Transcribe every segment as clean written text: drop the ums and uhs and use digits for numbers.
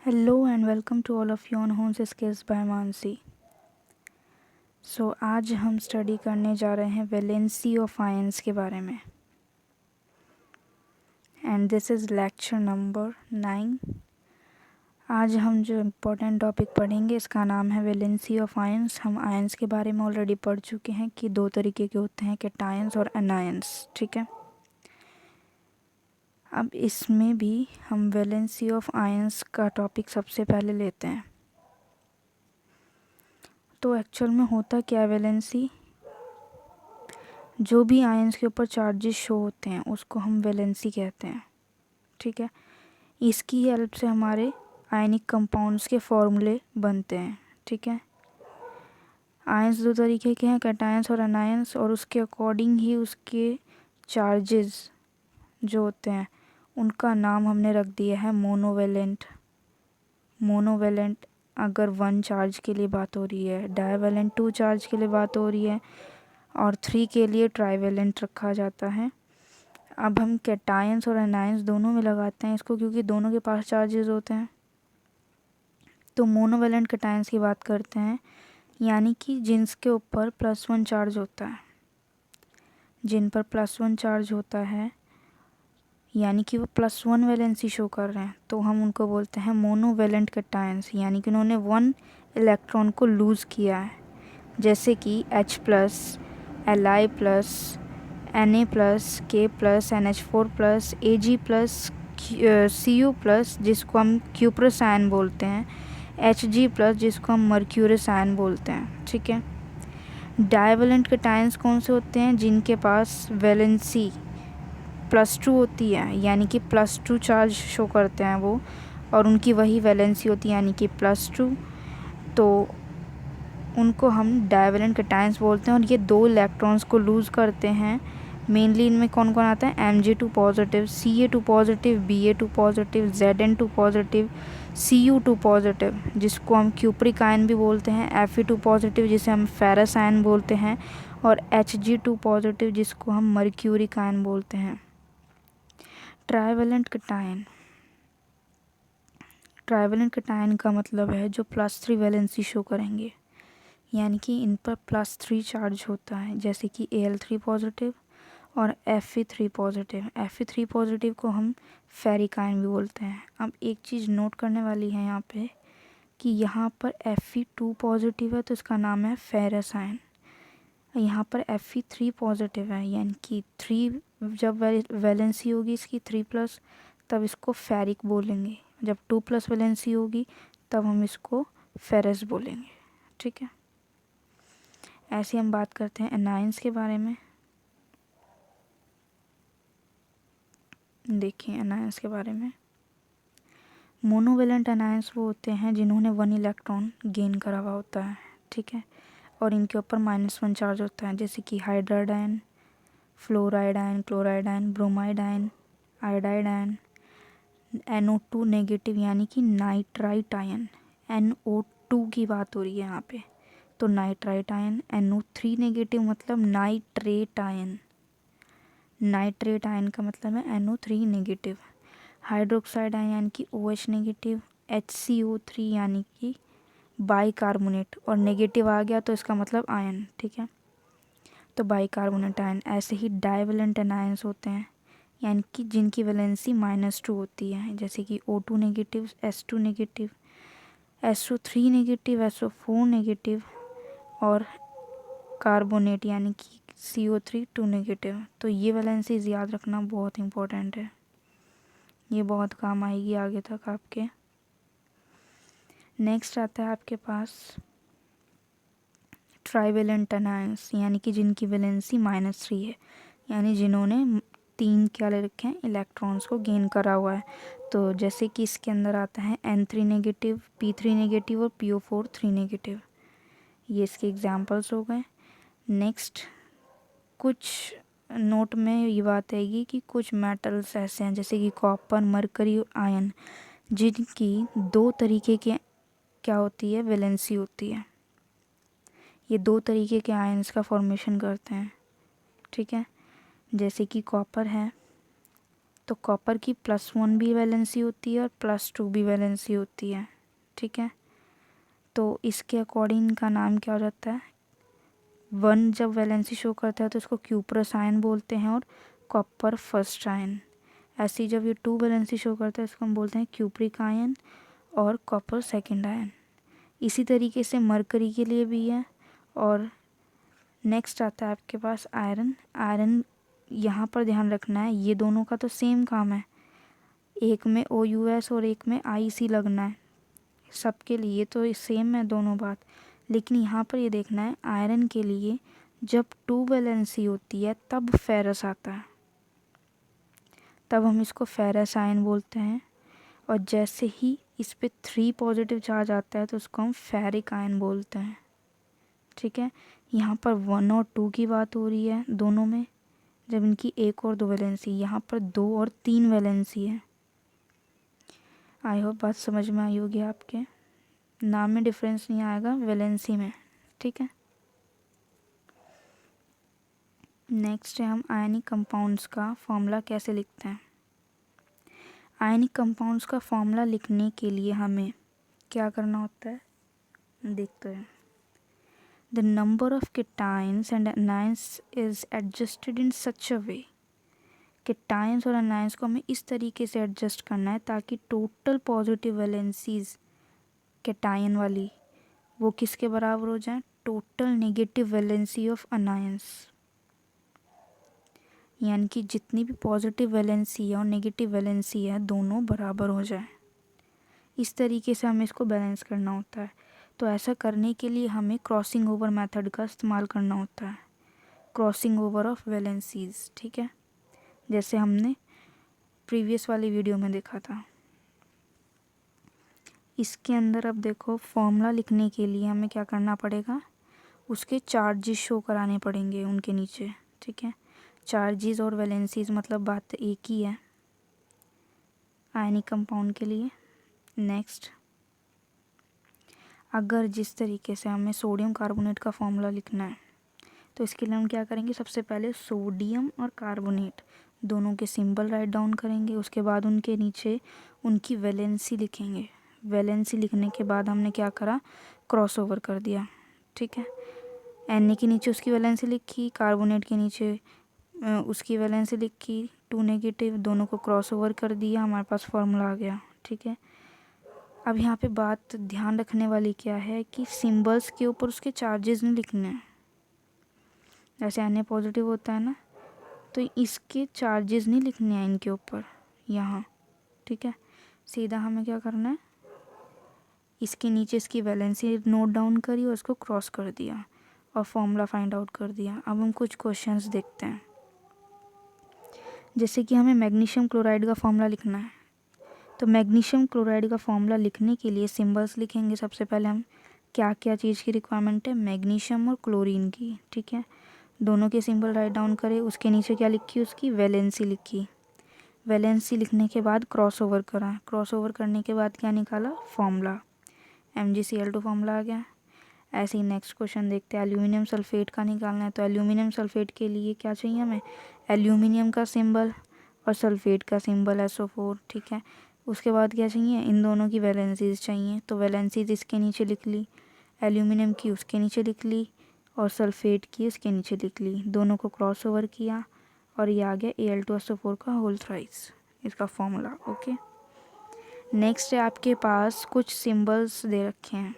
Hello and welcome to all of you on homes skills by Mansi. आज हम study करने जा रहे हैं वैलेंसी ऑफ आयंस के बारे में and this is lecture number 9। आज हम जो इम्पोर्टेंट टॉपिक पढ़ेंगे इसका नाम है वैलेंसी ऑफ आयंस। हम आयंस के बारे में ऑलरेडी पढ़ चुके हैं कि दो तरीके के होते हैं, कैटायंस और एनायंस। ठीक है, अब इसमें भी हम वैलेंसी ऑफ आयंस का टॉपिक सबसे पहले लेते हैं। तो एक्चुअल में होता क्या है, वैलेंसी जो भी आयंस के ऊपर चार्जेस शो होते हैं उसको हम वैलेंसी कहते हैं। ठीक है, इसकी हेल्प से हमारे आयनिक कंपाउंड्स के फॉर्मूले बनते हैं। ठीक है, आयंस दो तरीके के हैं, कैटायंस और एनायंस, और उसके अकॉर्डिंग ही उसके चार्जेस जो होते हैं उनका नाम हमने रख दिया है मोनोवेलेंट। मोनोवेलेंट अगर 1 चार्ज के लिए बात हो रही है, डाइवेलेंट 2 चार्ज के लिए बात हो रही है, और 3 के लिए ट्राइवेलेंट रखा जाता है। अब हम कैटायंस और एनायंस दोनों में लगाते हैं इसको, क्योंकि दोनों के पास चार्जेस होते हैं। तो मोनोवेलेंट कैटायंस की बात करते हैं, यानी कि जिनके ऊपर +1 चार्ज होता है। जिन पर +1 चार्ज होता है यानी कि वो +1 वैलेंसी शो कर रहे हैं, तो हम उनको बोलते हैं मोनोवेलेंट कैटायंस, यानी कि उन्होंने 1 इलेक्ट्रॉन को लूज़ किया है। जैसे कि H+, Li+, Na+, K+, NH4+, Ag+, Cu+, जिसको हम क्यूप्रस आयन बोलते हैं, Hg+, जिसको हम मर्क्यूरस आयन बोलते हैं। ठीक है, डाइवेलेंट कैटायंस कौन से होते हैं? जिनके पास वैलेंसी +2 होती है, यानी कि +2 चार्ज शो करते हैं वो, और उनकी वही वैलेंसी होती है यानी कि +2, तो उनको हम डाइवेलेंट कैटायंस बोलते हैं। और ये 2 इलेक्ट्रॉन्स को लूज़ करते हैं। मेनली इनमें कौन कौन आता है? Mg2 positive, Ca2 positive, Ba2 positive, Zn2 positive, Cu2 positive, जिसको हम क्यूप्रिक आयन भी बोलते हैं, Fe2 पॉजिटिव, जिसे हम फेरस आयन बोलते हैं, और Hg2 पॉजिटिव, जिसको हम मर्क्यूरिक आयन बोलते हैं। ट्राइवेलेंट कैटायन, ट्राइवेलेंट कैटायन का मतलब है जो +3 वैलेंसी शो करेंगे, यानी कि इन पर +3 चार्ज होता है, जैसे कि Al3 पॉजिटिव और Fe3 पॉजिटिव। Fe3 पॉजिटिव को हम फेरिक आयन भी बोलते हैं। अब एक चीज़ नोट करने वाली है यहाँ पे कि यहाँ पर Fe2 पॉजिटिव है तो इसका नाम है फेरस आयन। यहाँ पर Fe3 पॉजिटिव है, यानी कि 3 जब वैलेंसी होगी इसकी 3+, तब इसको फेरिक बोलेंगे। जब 2+ वैलेंसी होगी तब हम इसको फेरस बोलेंगे। ठीक है, ऐसे हम बात करते हैं एनायंस के बारे में। देखिए एनायंस के बारे में, मोनोवेलेंट एनायंस वो होते हैं जिन्होंने 1 इलेक्ट्रॉन गेन करा हुआ होता है। ठीक है, और इनके ऊपर -1 चार्ज होता है, जैसे कि hydride ion, fluoride ion, chloride ion, bromide ion, iodide ion. NO2 negative यानी कि नाइट्राइट आयन, NO2 की बात हो रही है यहाँ पे, तो नाइट्राइट आयन। NO3 नेगेटिव मतलब नाइट्रेट आयन, नाइट्रेट आयन का मतलब है NO3 नेगेटिव। हाइड्रोक्साइड आयन यानी कि OH नेगेटिव। HCO3 यानी कि बाइकार्बोनेट, और नेगेटिव आ गया तो इसका मतलब आयन। ठीक है, तो बाइकार्बोनेट आयन। ऐसे ही डाइवेलेंट एनायंस होते हैं, यानी कि जिनकी वैलेंसी -2 होती है, जैसे कि O2 negative, S2 negative, SO3 negative, SO4 negative, और कार्बोनेट यानी कि CO3 2 नेगेटिव। तो ये वैलेंसीज याद रखना बहुत इम्पोर्टेंट है, ये बहुत काम आएगी आगे तक आपके। नेक्स्ट आता है आपके पास ट्राइवेलेंट एनायंस, यानी कि जिनकी वैलेंसी -3 है, यानी जिन्होंने 3 क्या ले रखे हैं? इलेक्ट्रॉन्स को गेन करा हुआ है। तो जैसे कि इसके अंदर आता है N3 नेगेटिव, P3 नेगेटिव और PO4 3 नेगेटिव। ये इसके एग्जाम्पल्स हो गए। नेक्स्ट कुछ नोट में ये बात आएगी कि कुछ मेटल्स ऐसे हैं, जैसे कि कॉपर, मरकरी, आयन, जिनकी 2 तरीके के क्या होती है? वैलेंसी होती है। ये 2 तरीके के आयन्स का फॉर्मेशन करते हैं। ठीक है, जैसे कि कॉपर है तो कॉपर की +1 भी वैलेंसी होती है और +2 भी वैलेंसी होती है, ठीक है। तो इसके अकॉर्डिंग इनका नाम क्या हो जाता है, 1 जब वैलेंसी शो करता है तो इसको क्यूप्रस आयन बोलते हैं और कॉपर फर्स्ट आयन। ऐसे ही जब ये 2 वैलेंसी शो करता है इसको हम बोलते हैं क्यूप्रिक आयन और कॉपर सेकेंड आयन। इसी तरीके से मरकरी के लिए भी है। और नेक्स्ट आता है आपके पास आयरन। आयरन यहाँ पर ध्यान रखना है, ये दोनों का तो सेम काम है, एक में OUS और एक में IC लगना है, सबके लिए तो सेम है दोनों बात। लेकिन यहाँ पर ये देखना है आयरन के लिए जब 2 वैलेंसी होती है तब फेरस आता है, तब हम इसको फेरस आयन बोलते हैं। और जैसे ही इस पे 3 पॉजिटिव चार्ज आता है तो उसको हम फेरिक आयन बोलते हैं, ठीक है। यहाँ पर 1 और 2 की बात हो रही है दोनों में, जब इनकी 1 और 2 वैलेंसी, यहाँ पर 2 और 3 वैलेंसी है। आई होप बात समझ में आई होगी आपके। नाम में डिफरेंस नहीं आएगा, वैलेंसी में, ठीक है। नेक्स्ट है हम आयनिक कंपाउंड्स का फॉर्मूला कैसे लिखते हैं। आयनिक कंपाउंड्स का फॉर्मूला लिखने के लिए हमें क्या करना होता है, देखते हैं। The number of cations and anions is adjusted in such a way, cations और एनाइंस को हमें इस तरीके से एडजस्ट करना है ताकि टोटल पॉजिटिव वैलेंसीज केटायन वाली वो किसके बराबर हो जाए, total negative valency of anions. यानी कि जितनी भी पॉजिटिव वैलेंसी है और नेगेटिव वैलेंसी है दोनों बराबर हो जाए, इस तरीके से हमें इसको बैलेंस करना होता है। तो ऐसा करने के लिए हमें क्रॉसिंग ओवर मेथड का इस्तेमाल करना होता है, क्रॉसिंग ओवर ऑफ वैलेंसीज, ठीक है, जैसे हमने प्रीवियस वाली वीडियो में देखा था। इसके अंदर अब देखो फॉर्मूला लिखने के लिए हमें क्या करना पड़ेगा, उसके चार्जेस शो कराने पड़ेंगे उनके नीचे, ठीक है। चार्जेस और वैलेंसीज मतलब बात एक ही है आयनिक कंपाउंड के लिए। नेक्स्ट, अगर जिस तरीके से हमें सोडियम कार्बोनेट का फॉर्मूला लिखना है तो इसके लिए हम क्या करेंगे, सबसे पहले सोडियम और कार्बोनेट दोनों के सिंबल राइट डाउन करेंगे, उसके बाद उनके नीचे उनकी वैलेंसी लिखेंगे। वैलेंसी लिखने के बाद हमने क्या करा, क्रॉस ओवर कर दिया, ठीक है। Na के नीचे उसकी वैलेंसी लिखी, कार्बोनेट के नीचे उसकी वैलेंसी लिखी, 2 नेगेटिव, दोनों को क्रॉस ओवर कर दिया, हमारे पास फॉर्मूला आ गया, ठीक है। अब यहाँ पे बात ध्यान रखने वाली क्या है कि सिंबल्स के ऊपर उसके चार्जेस नहीं लिखने हैं। जैसे Na पॉजिटिव होता है ना, तो इसके चार्जेस नहीं लिखने हैं इनके ऊपर यहाँ, ठीक है। सीधा हमें क्या करना है, इसके नीचे इसकी वैलेंसी नोट डाउन करी और उसको क्रॉस कर दिया और फॉर्मूला फाइंड आउट कर दिया। अब हम कुछ क्वेश्चंस देखते हैं, जैसे कि हमें मैग्नीशियम क्लोराइड का फॉर्मूला लिखना है। तो मैग्नीशियम क्लोराइड का फॉर्मूला लिखने के लिए सिंबल्स लिखेंगे। सबसे पहले हम क्या क्या चीज़ की रिक्वायरमेंट है, मैग्नीशियम और क्लोरीन की, ठीक है। दोनों के सिंबल राइट डाउन करें, उसके नीचे क्या लिखी, उसकी वैलेंसी लिखी। वैलेंसी लिखने के बाद क्रॉस ओवर करा, क्रॉस ओवर करने के बाद क्या निकाला, फॉर्मूला MgCl2 फॉर्मूला आ गया। ऐसे ही नेक्स्ट क्वेश्चन देखते हैं, एल्यूमिनियम सल्फेट का निकालना है। तो एल्यूमिनियम सल्फेट के लिए क्या चाहिए हमें, एल्यूमिनियम का सिंबल और सल्फेट का सिंबल SO4, ठीक है। उसके बाद क्या चाहिए, इन दोनों की वैलेंसीज चाहिए। तो वैलेंसीज इसके नीचे लिख ली, एल्यूमिनियम की उसके नीचे लिख ली और सल्फेट की उसके नीचे लिख ली, दोनों को क्रॉस ओवर किया और ये आ गया Al2SO4 का होल थ्राइस, इसका फॉर्मूला, ओके। नेक्स्ट है आपके पास कुछ सिंबल्स दे रखे हैं,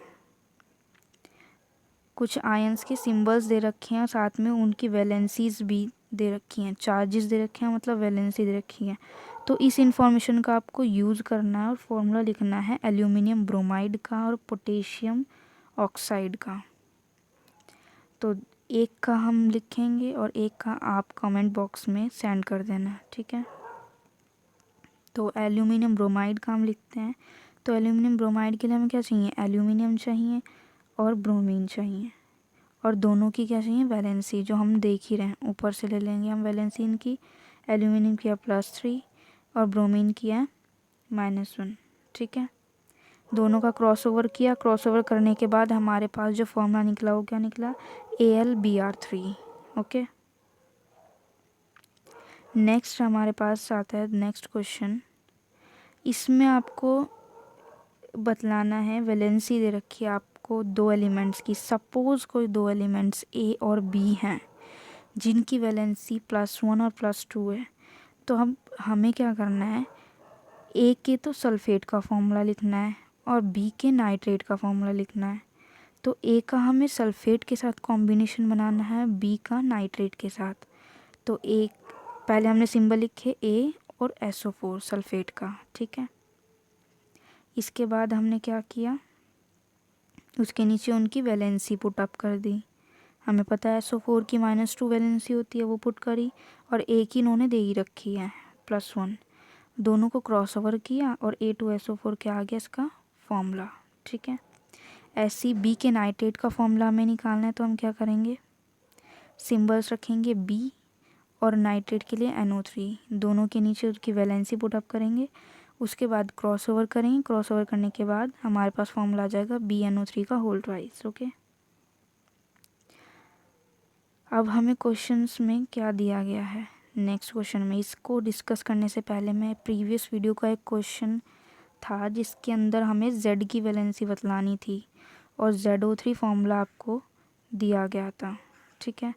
कुछ आयंस के सिंबल्स दे रखे हैं और साथ में उनकी वैलेंसीज भी दे रखी हैं, चार्जेस दे रखे हैं मतलब वैलेंसी दे रखी है। तो इस इंफॉर्मेशन का आपको यूज़ करना है और फॉर्मूला लिखना है एल्यूमिनियम ब्रोमाइड का और पोटेशियम ऑक्साइड का। तो एक का हम लिखेंगे और एक का आप कमेंट बॉक्स में सेंड कर देना, ठीक है। तो एल्यूमिनियम ब्रोमाइड का हम लिखते हैं। तो एल्यूमिनियम ब्रोमाइड के लिए हमें क्या चाहिए, एल्यूमिनियम चाहिए और ब्रोमीन चाहिए, और दोनों की क्या चाहिए, वैलेंसी, जो हम देख ही रहे हैं, ऊपर से ले लेंगे हम वैलेंसी इनकी। एल्यूमिनियम की है +3 और ब्रोमीन की है -1, ठीक है। दोनों का क्रॉस ओवर किया, क्रॉस ओवर करने के बाद हमारे पास जो फॉर्मूला निकला वो क्या निकला, AlBr3, ओके। नेक्स्ट हमारे पास आता है नेक्स्ट क्वेश्चन। इसमें आपको बतलाना है, वैलेंसी दे रखी है आपको दो एलिमेंट्स की। सपोज़ कोई दो एलिमेंट्स ए और बी हैं जिनकी वैलेंसी +1 और +2 है। तो हमें क्या करना है, ए के तो सल्फ़ेट का फॉर्मूला लिखना है और बी के नाइट्रेट का फॉर्मूला लिखना है। तो ए का हमें सल्फ़ेट के साथ कॉम्बिनेशन बनाना है, बी का नाइट्रेट के साथ। तो ए पहले हमने सिंबल लिखे ए और SO4 सल्फ़ेट का, ठीक है। इसके बाद हमने क्या किया, उसके नीचे उनकी वैलेंसी पुट अप कर दी। हमें पता है SO4 की -2 वैलेंसी होती है, वो पुट करी, और ए की इन्होंने दे ही रखी है +1। दोनों को क्रॉस ओवर किया और A2SO4 क्या आ गया इसका फॉर्मूला, ठीक है। ऐसी बी के नाइट्रेट का फॉर्मूला हमें निकालना है, तो हम क्या करेंगे, सिंबल्स रखेंगे बी और नाइट्रेट के लिए NO3, दोनों के नीचे उसकी वैलेंसी पुट अप करेंगे। उसके बाद क्रॉस ओवर करेंगे, क्रॉस ओवर करने के बाद हमारे पास फॉर्मूला आ जाएगा BnO3 का होल ट्वाइस, ओके। अब हमें क्वेश्चंस में क्या दिया गया है, नेक्स्ट क्वेश्चन में इसको डिस्कस करने से पहले मैं प्रीवियस वीडियो का एक क्वेश्चन था जिसके अंदर हमें Z की वैलेंसी बतलानी थी और ZO3 फॉर्मूला आपको दिया गया था, ठीक है।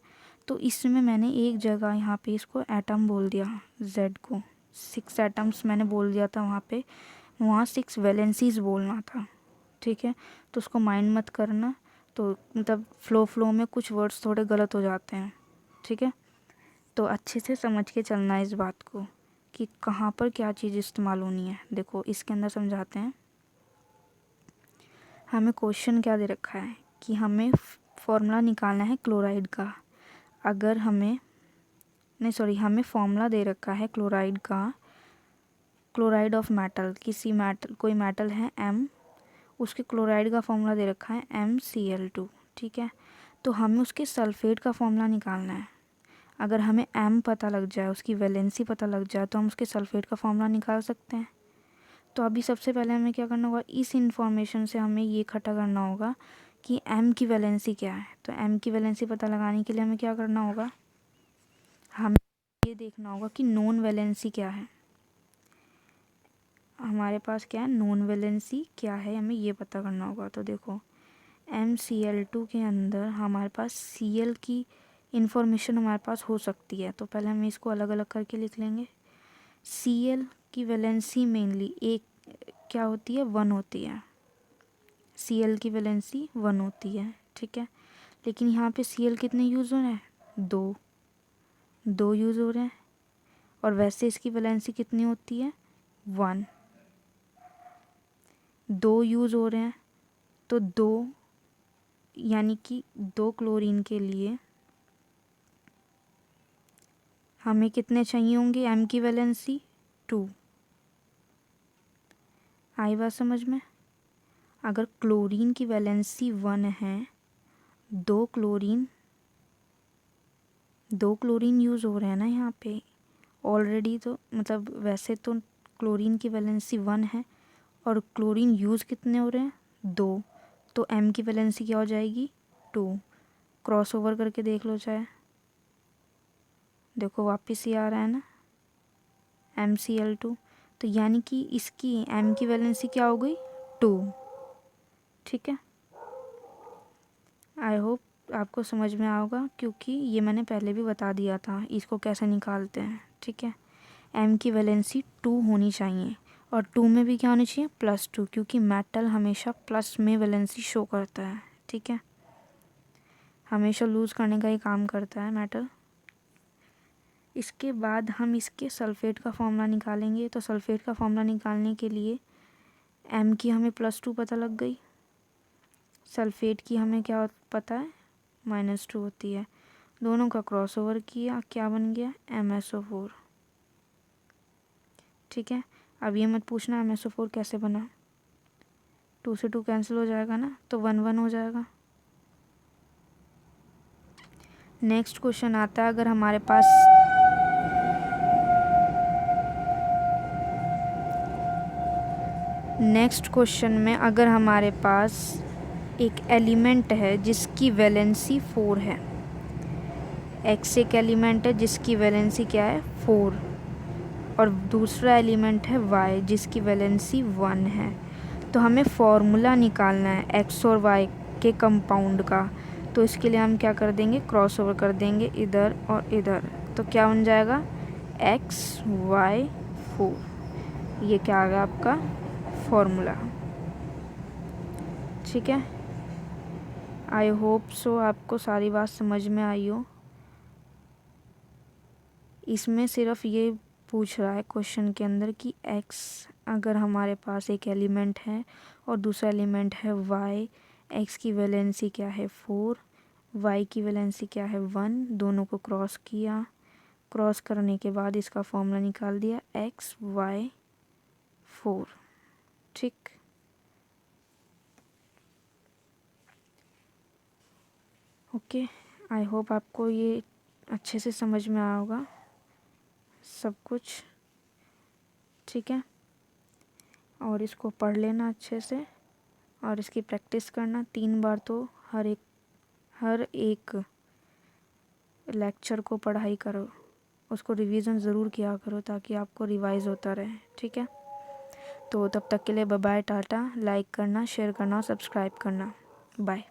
तो इसमें मैंने एक जगह यहाँ पे इसको एटम बोल दिया, Z को 6 एटम्स मैंने बोल दिया था वहाँ पे, वहाँ 6 वैलेंसीज बोलना था, ठीक है। तो उसको माइंड मत करना, तो मतलब फ्लो में कुछ वर्ड्स थोड़े गलत हो जाते हैं, ठीक है। तो अच्छे से समझ के चलना है इस बात को कि कहाँ पर क्या चीज़ इस्तेमाल होनी है। देखो इसके अंदर समझाते हैं। हमें क्वेश्चन क्या दे रखा है कि हमें फॉर्मूला निकालना है क्लोराइड का। अगर हमें हमें फॉर्मूला दे रखा है क्लोराइड का, क्लोराइड ऑफ मेटल, किसी मेटल, कोई मेटल है M, उसके क्लोराइड का फॉर्मूला दे रखा है MCl2, ठीक है। तो हमें उसके सल्फ़ेट का फॉर्मूला निकालना है। अगर हमें M पता लग जाए, उसकी वैलेंसी पता लग जाए, तो हम उसके सल्फ़ेट का फॉर्मूला निकाल सकते हैं। तो अभी सबसे पहले हमें क्या करना होगा, इस इंफॉर्मेशन से हमें ये इकट्ठा करना होगा कि M की वैलेंसी क्या है। तो M की वैलेंसी पता लगाने के लिए हमें क्या करना होगा, हमें ये देखना होगा कि नॉन वैलेंसी क्या है। हमारे पास क्या है, नॉन वैलेंसी क्या है, हमें ये पता करना होगा। तो देखो MCl2 के अंदर हमारे पास Cl की इंफॉर्मेशन हमारे पास हो सकती है। तो पहले हम इसको अलग अलग करके लिख लेंगे। Cl की वैलेंसी मेनली एक क्या होती है, 1 होती है। Cl की वैलेंसी 1 होती है, ठीक है। लेकिन यहाँ पे Cl कितने यूज़ हो रहे हैं, 2 यूज़ हो रहे हैं, और वैसे इसकी वैलेंसी कितनी होती है, 1। 2 यूज़ हो रहे हैं, तो 2 यानी कि 2 क्लोरीन के लिए हमें कितने चाहिए होंगे, M की वैलेंसी 2। आई बात समझ में। अगर क्लोरीन की वैलेंसी 1 है, 2 क्लोरीन यूज़ हो रहे हैं ना यहाँ पे ऑलरेडी। तो मतलब वैसे तो क्लोरीन की वैलेंसी 1 है और क्लोरीन यूज़ कितने हो रहे हैं, 2। तो M की वैलेंसी क्या हो जाएगी, 2। क्रॉस ओवर करके देख लो चाहे, देखो वापस ही आ रहा है ना MCl2। तो यानी कि इसकी M की वैलेंसी क्या हो गई, 2, ठीक है। आई होप आपको समझ में आएगा, क्योंकि ये मैंने पहले भी बता दिया था इसको कैसे निकालते हैं, ठीक है। M की वैलेंसी 2 होनी चाहिए और 2 में भी क्या होनी चाहिए, +2, क्योंकि मेटल हमेशा प्लस में वैलेंसी शो करता है, ठीक है। हमेशा लूज़ करने का ही काम करता है मेटल। इसके बाद हम इसके सल्फ़ेट का फॉर्मूला निकालेंगे। तो सल्फ़ेट का फॉर्मूला निकालने के लिए M की हमें +2 पता लग गई, सल्फ़ेट की हमें क्या पता है, -2 होती है। दोनों का क्रॉस ओवर किया, क्या बन गया, MSO4, ठीक है। अब ये मत पूछना MSO4 कैसे बना, 2 से 2 कैंसिल हो जाएगा ना, तो 1 1 हो जाएगा। नेक्स्ट क्वेश्चन आता है, अगर हमारे पास नेक्स्ट क्वेश्चन में अगर हमारे पास एक एलिमेंट है जिसकी वैलेंसी 4 है, x एक एलिमेंट है जिसकी वैलेंसी क्या है 4, और दूसरा एलिमेंट है y जिसकी वैलेंसी 1 है। तो हमें फॉर्मूला निकालना है x और y के कंपाउंड का। तो इसके लिए हम क्या कर देंगे, क्रॉस ओवर कर देंगे इधर और इधर। तो क्या बन जाएगा x y 4। ये क्या आ गया आपका फॉर्मूला। ठीक है, आई होप सो आपको सारी बात समझ में आई हो। इसमें सिर्फ ये पूछ रहा है क्वेश्चन के अंदर कि x अगर हमारे पास एक एलिमेंट है और दूसरा एलिमेंट है y, x की वैलेंसी क्या है 4, y की वैलेंसी क्या है 1, दोनों को क्रॉस किया, क्रॉस करने के बाद इसका फॉर्मूला निकाल दिया x y 4। ठीक, ओके, आई होप आपको ये अच्छे से समझ में आया होगा सब कुछ। ठीक है, और इसको पढ़ लेना अच्छे से और इसकी प्रैक्टिस करना 3 बार। तो हर एक लेक्चर को पढ़ाई करो, उसको रिवीजन ज़रूर किया करो ताकि आपको रिवाइज होता रहे। ठीक है, तो तब तक के लिए बाय बाय, टाटा। लाइक करना, शेयर करना और सब्सक्राइब करना। बाय।